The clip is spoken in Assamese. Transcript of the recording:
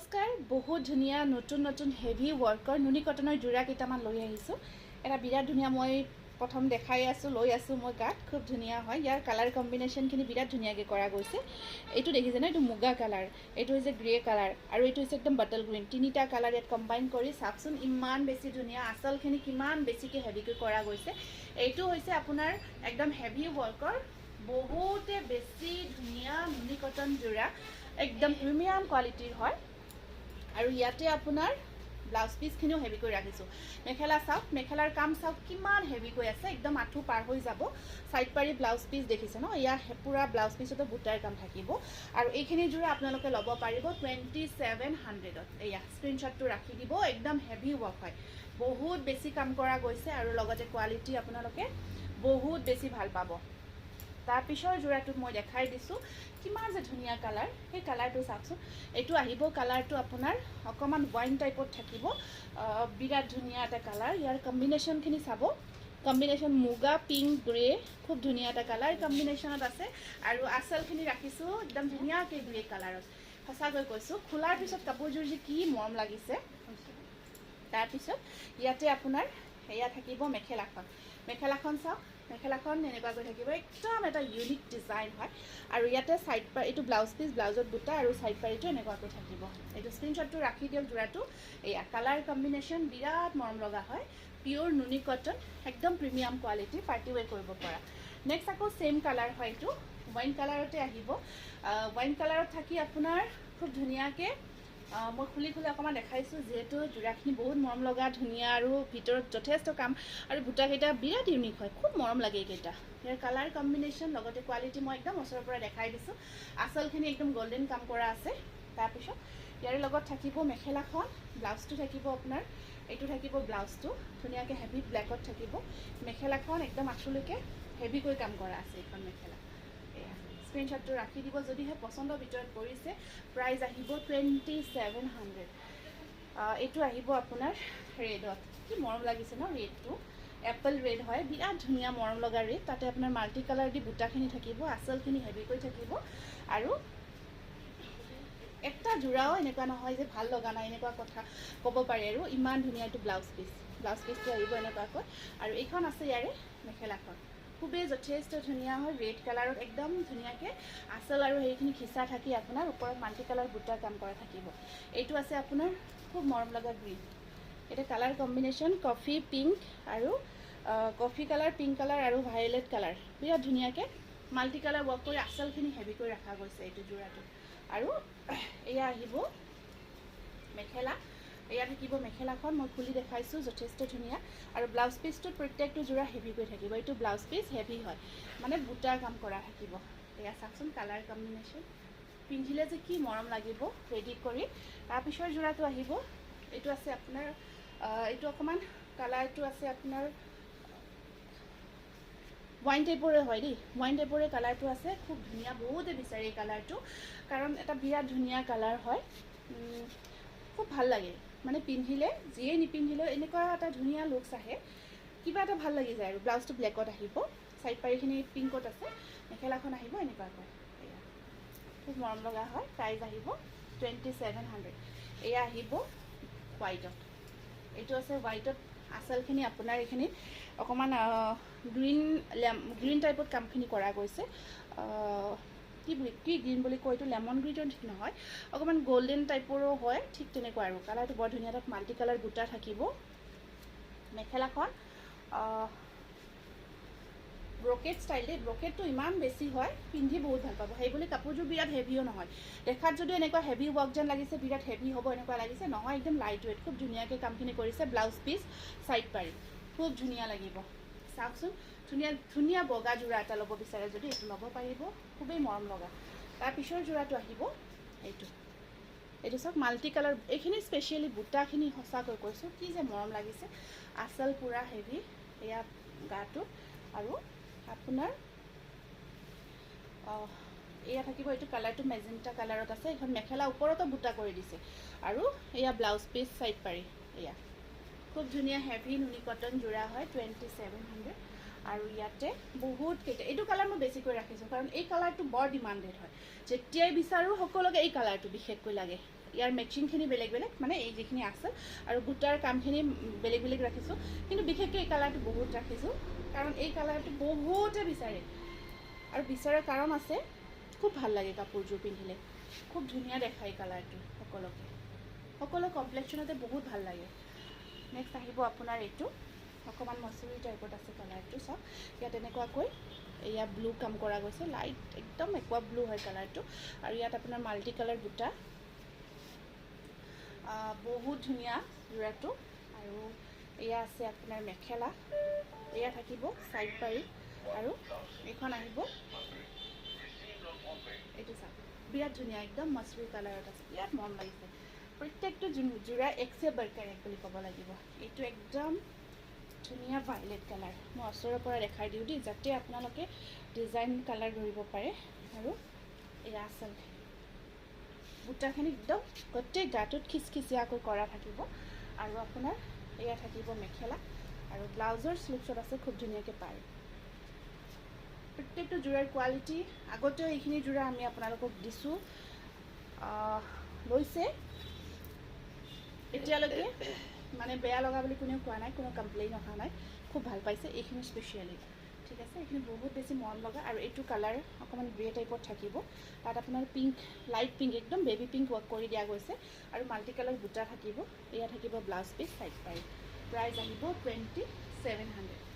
নমস্কাৰ বহুত ধুনীয়া নতুন নতুন হেভি ৱৰ্কৰ নুনি কটনৰ জোৰা কেইটামান লৈ আহিছোঁ এটা বিৰাট ধুনীয়া মই প্ৰথম দেখাই আছোঁ লৈ আছোঁ মই গাত খুব ধুনীয়া হয় ইয়াৰ কালাৰ কম্বিনেশ্যনখিনি বিৰাট ধুনীয়াকৈ কৰা গৈছে এইটো দেখিছেনে এইটো মুগা কালাৰ এইটো হৈছে গ্ৰে কালাৰ আৰু এইটো হৈছে একদম বাটল গ্ৰীণ তিনিটা কালাৰ ইয়াত কম্বাইন কৰি চাওকচোন ইমান বেছি ধুনীয়া আচলখিনি কিমান বেছিকৈ হেভিকৈ কৰা গৈছে এইটো হৈছে আপোনাৰ একদম হেভি ৱৰ্কৰ বহুতে বেছি ধুনীয়া নুনি কটন জোৰা একদম প্ৰিমিয়াম কোৱালিটিৰ হয় আৰু ইয়াতে আপোনাৰ ব্লাউজ পিচখিনিও হেভিকৈ ৰাখিছোঁ মেখেলা চাওক মেখেলাৰ কাম চাওক কিমান হেভিকৈ আছে একদম আঁঠু পাৰ হৈ যাব সাইড পাৰি ব্লাউজ পিচ দেখিছে ন ইয়াৰ পুৰা ব্লাউজ পিচতে বুটাৰ কাম থাকিব আৰু এইখিনি জোৰা আপোনালোকে ল'ব পাৰিব 2700ত এয়া স্ক্ৰীনশ্বটটো ৰাখি দিব একদম হেভি ৱৰ্ক হয় বহুত বেছি কাম কৰা গৈছে আৰু লগতে কোৱালিটি আপোনালোকে বহুত বেছি ভাল পাব তাৰ পিছৰ জোৰাটোত মই দেখাই দিছোঁ কিমান যে ধুনীয়া কালাৰ সেই কালাৰটো চাওকচোন এইটো আহিব কালাৰটো আপোনাৰ অকণমান ৱাইন টাইপত থাকিব বিৰাট ধুনীয়া এটা কালাৰ ইয়াৰ কম্বিনেশ্যনখিনি চাব কম্বিনেশ্যন মুগা পিংক গ্ৰে খুব ধুনীয়া এটা কালাৰ কম্বিনেশ্যনত আছে আৰু আচলখিনি ৰাখিছোঁ একদম ধুনীয়াকৈ গ্ৰে কালাৰত সঁচাকৈ কৈছোঁ খোলাৰ পিছত কাপোৰযোৰ যে কি মৰম লাগিছে তাৰপিছত ইয়াতে আপোনাৰ এয়া থাকিব মেখেলাখন চাওক মেখেলাখন এনেকুৱাকৈ থাকিব একদম এটা ইউনিক ডিজাইন হয় আৰু ইয়াতে সাইড পাৰ এইটো ব্লাউজ পিচ ব্লাউজত বুটা আৰু সাইড পাৰিটো এনেকুৱাকৈ থাকিব এইটো স্ক্ৰীনশ্বটটো ৰাখি দিয়ক জোৰাটো এয়া কালাৰ কম্বিনেশ্যন বিৰাট মৰম লগা হয় পিয়'ৰ নুনি কটন একদম প্ৰিমিয়াম কোৱালিটি পাৰ্টি ৱেৰ কৰিব পৰা নেক্সট আকৌ ছেইম কালাৰ হয় এইটো ৱাইন কালাৰতে আহিব ৱাইন কালাৰত থাকি আপোনাৰ খুব ধুনীয়াকৈ মই খুলি অকণমান দেখাইছোঁ যিহেতু জোৰাখিনি বহুত মৰম লগা ধুনীয়া আৰু ভিতৰত যথেষ্ট কাম আৰু বুটাকেইটা বিৰাট ইউনিক হয় খুব মৰম লাগে এইকেইটা ইয়াৰ কালাৰ কম্বিনেশ্যন লগতে কোৱালিটি মই একদম ওচৰৰ পৰা দেখাই দিছোঁ আচলখিনি একদম গল্ডেন কাম কৰা আছে তাৰপিছত ইয়াৰ লগত থাকিব মেখেলাখন ব্লাউজটো থাকিব আপোনাৰ এইটো থাকিব ব্লাউজটো ধুনীয়াকৈ হেভি ব্লেকত থাকিব মেখেলাখন একদম আঁঠুলৈকে হেভিকৈ কাম কৰা আছে এইখন মেখেলা এয়া স্ক্ৰীনশ্বটটো ৰাখি দিব যদিহে পচন্দৰ ভিতৰত পৰিছে প্ৰাইচ আহিব 2700 এইটো আহিব আপোনাৰ ৰেডত কি মৰম লাগিছে ন ৰেডটো এপল ৰেড হয় বিৰাট ধুনীয়া মৰম লগা ৰেড তাতে আপোনাৰ মাল্টি কালাৰ দি বুটাখিনি থাকিব আচলখিনি হেভিকৈ থাকিব আৰু এটা জোৰাও এনেকুৱা নহয় যে ভাল লগা নাই এনেকুৱা কথা ক'ব পাৰে আৰু ইমান ধুনীয়া এইটো ব্লাউজ পিচটো আহিব এনেকুৱাকৈ আৰু এইখন আছে ইয়াৰে মেখেলাখন খুবেই যথেষ্ট ধুনীয়া হয় ৰেড কালাৰত একদম ধুনীয়াকৈ আচল আৰু সেইখিনি খিচা থাকি আপোনাৰ ওপৰত মাল্টি কালাৰ বুটাৰ কাম কৰা থাকিব এইটো আছে আপোনাৰ খুব মৰম লগা গ্ৰীণ এটা কালাৰ কম্বিনেশ্যন কফি পিংক আৰু কফি কালাৰ পিংক কালাৰ আৰু ভায়লেট কালাৰ বিৰাট ধুনীয়াকৈ মাল্টি কালাৰ ৱৰ্ক কৰি আচলখিনি হেভিকৈ ৰখা গৈছে এইটো জোৰাটো আৰু এয়া আহিব মেখেলা এয়া থাকিব মেখেলাখন মই খুলি দেখাইছোঁ যথেষ্ট ধুনীয়া আৰু ব্লাউজ পিচটোত প্ৰত্যেকটো জোৰা হেভিকৈ থাকিব এইটো ব্লাউজ পিচ হেভি হয় মানে বুটাৰ কাম কৰা থাকিব এয়া চাওকচোন কালাৰ কম্বিনেশ্যন পিন্ধিলে যে কি মৰম লাগিব ৰেডি কৰি তাৰপিছৰ জোৰাটো আহিব এইটো আছে আপোনাৰ এইটো অকণমান কালাৰটো আছে আপোনাৰ ৱাইন টাইপৰে হয় দেই ৱাইন টাইপৰে কালাৰটো আছে খুব ধুনীয়া বহুতে বিচাৰে এই কালাৰটো কাৰণ এটা বিৰাট ধুনীয়া কালাৰ হয় খুব ভাল লাগে মানে পিন্ধিলে যিয়ে নিপিন্ধিলেও এনেকুৱা এটা ধুনীয়া লুকছ আহে কিবা এটা ভাল লাগি যায় আৰু ব্লাউজটো ব্লেকত আহিব সাইড পাৰিখিনি পিংকত আছে মেখেলাখন আহিব এনেকুৱাকৈ এয়া খুব মৰম লগা হয় প্ৰাইচ আহিব 2700 এয়া আহিব হোৱাইটত এইটো আছে হোৱাইটত আচলখিনি আপোনাৰ এইখিনি অকণমান গ্ৰীণ টাইপত কামখিনি কৰা গৈছে কি গ্ৰীণ বুলি কয় এইটো লেমন গ্ৰীণৰ ঠিক নহয় অকণমান গল্ডেন টাইপৰো হয় ঠিক তেনেকুৱা আৰু কালাৰটো বৰ ধুনীয়া তাত মাল্টি কালাৰ বুটা থাকিব মেখেলাখন ব্ৰকেট ষ্টাইল দেই ব্ৰকেটটো ইমান বেছি হয় পিন্ধি বহুত ভাল পাব সেই বুলি কাপোৰযোৰ বিৰাট হেভিও নহয় দেখাত যদি এনেকুৱা হেভি ৱৰ্ক যেন লাগিছে বিৰাট হেভি হ'ব এনেকুৱা লাগিছে নহয় একদম লাইট ৱেইট খুব ধুনীয়াকৈ কামখিনি কৰিছে ব্লাউজ পিচ চাইড পাৰি খুব ধুনীয়া লাগিব চাওকচোন ধুনীয়া বগা জোৰা এটা ল'ব বিচাৰে যদি এইটো ল'ব পাৰিব খুবেই মৰম লগা তাৰপিছৰ জোৰাটো আহিব এইটো চাওক মাল্টি কালাৰ এইখিনি স্পেচিয়েলি বুটাখিনি সঁচাকৈ কৈছোঁ কি যে মৰম লাগিছে আচল পূৰা হেভি এয়া গাটো আৰু আপোনাৰ এয়া থাকিব এইটো কালাৰটো মেজেণ্টা কালাৰত আছে এইখন মেখেলা ওপৰতো বুটা কৰি দিছে আৰু এয়া ব্লাউজ পিচ চাইড পাৰি এয়া খুব ধুনীয়া হেভি নুনি কটন জোৰা হয় 2700 আৰু ইয়াতে বহুত কেইটা এইটো কালাৰ মই বেছিকৈ ৰাখিছোঁ কাৰণ এই কালাৰটো বৰ ডিমাণ্ডেড হয় যেতিয়াই বিচাৰোঁ সকলোকে এই কালাৰটো বিশেষকৈ লাগে ইয়াৰ মেচিংখিনি বেলেগ বেলেগ মানে এই যিখিনি আছে আৰু বুটাৰ কামখিনি বেলেগ বেলেগ ৰাখিছোঁ কিন্তু বিশেষকৈ এই কালাৰটো বহুত ৰাখিছোঁ কাৰণ এই কালাৰটো বহুতে বিচাৰে আৰু বিচৰাৰ কাৰণ আছে খুব ভাল লাগে কাপোৰযোৰ পিন্ধিলে খুব ধুনীয়া দেখায় কালাৰটো সকলো কমপ্লেক্সনতে বহুত ভাল লাগে নেক্সট আহিব আপোনাৰ এইটো অকণমান মচুৰী টাইপত আছে কালাৰটো চাওক ইয়াত এনেকুৱাকৈ এয়া ব্লু কাম কৰা গৈছে লাইট একদম একোৱা ব্লু হয় কালাৰটো আৰু ইয়াত আপোনাৰ মাল্টি কালাৰ বুটা বহুত ধুনীয়া যোৰাটো আৰু এয়া আছে আপোনাৰ মেখেলা এয়া থাকিব চাইড পাৰি আৰু এইখন আহিব এইটো চাওক বিৰাট ধুনীয়া একদম মচুৰী কালাৰত আছে বিৰাট মন লাগিছে প্ৰত্যেকটো যোৰা একচে বৰকাৰ এক বুলি ক'ব লাগিব এইটো একদম ধুনীয়া ভাইলেট কালাৰ মই ওচৰৰ পৰা দেখাই দিওঁ দেই যাতে আপোনালোকে ডিজাইন কালাৰ ধৰিব পাৰে আৰু এয়া আচল বুটাখিনি একদম গোটেই গাটোত খিচখিচিয়াকৈ কৰা থাকিব আৰু আপোনাৰ এয়া থাকিব মেখেলা আৰু ব্লাউজৰ শ্লিভছত আছে খুব ধুনীয়াকৈ পাৰে প্ৰত্যেকটো যোৰাৰ কোৱালিটি আগতেও এইখিনি যোৰা আমি আপোনালোকক দিছোঁ লৈছে এতিয়ালৈকে মানে বেয়া লগা বুলি কোনেও কোৱা নাই কোনো কমপ্লেইন অহা নাই খুব ভাল পাইছে এইখিনি স্পেচিয়েলি ঠিক আছে এইখিনি বহুত বেছি মন লগা আৰু এইটো কালাৰ অকণমান গ্ৰে টাইপত থাকিব তাত আপোনাৰ পিংক লাইট পিংক একদম বেবী পিংক ৱৰ্ক কৰি দিয়া গৈছে আৰু মাল্টি কালাৰ বুটা থাকিব এয়া থাকিব ব্লাউজ পিচ চাইড পাৰি প্ৰাইচ আহিব 2700